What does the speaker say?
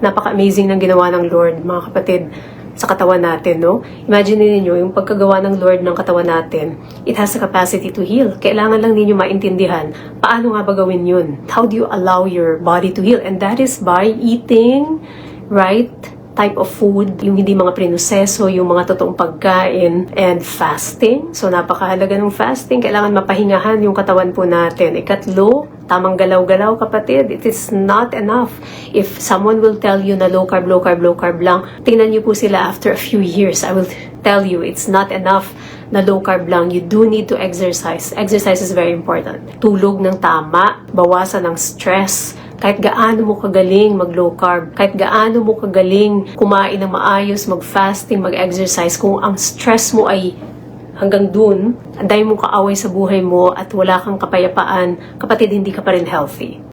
Napaka-amazing ng ginawa ng Lord, mga kapatid, sa katawan natin, no? Imagine niyo yung pagkagawa ng Lord ng katawan natin, it has the capacity to heal. Kailangan lang ninyo maintindihan, paano nga ba gawin yun? How do you allow your body to heal? And that is by eating right type of food, yung hindi mga prinoseso, yung mga totoong pagkain, and fasting. So, napakahalaga ng fasting. Kailangan mapahingahan yung katawan po natin. Ikatlo, tamang galaw-galaw, kapatid. It is not enough. If someone will tell you na low carb, low carb, low carb lang, tingnan niyo po sila after a few years. I will tell you, it's not enough na low carb lang. You do need to exercise. Exercise is very important. Tulog ng tama, bawasan ng stress. Kahit gaano mo kagaling mag-low carb, kahit gaano mo kagaling kumain ng maayos, mag-fasting, mag-exercise, kung ang stress mo ay hanggang dun, ang dami mong kaaway sa buhay mo at wala kang kapayapaan, kapatid, hindi ka pa rin healthy.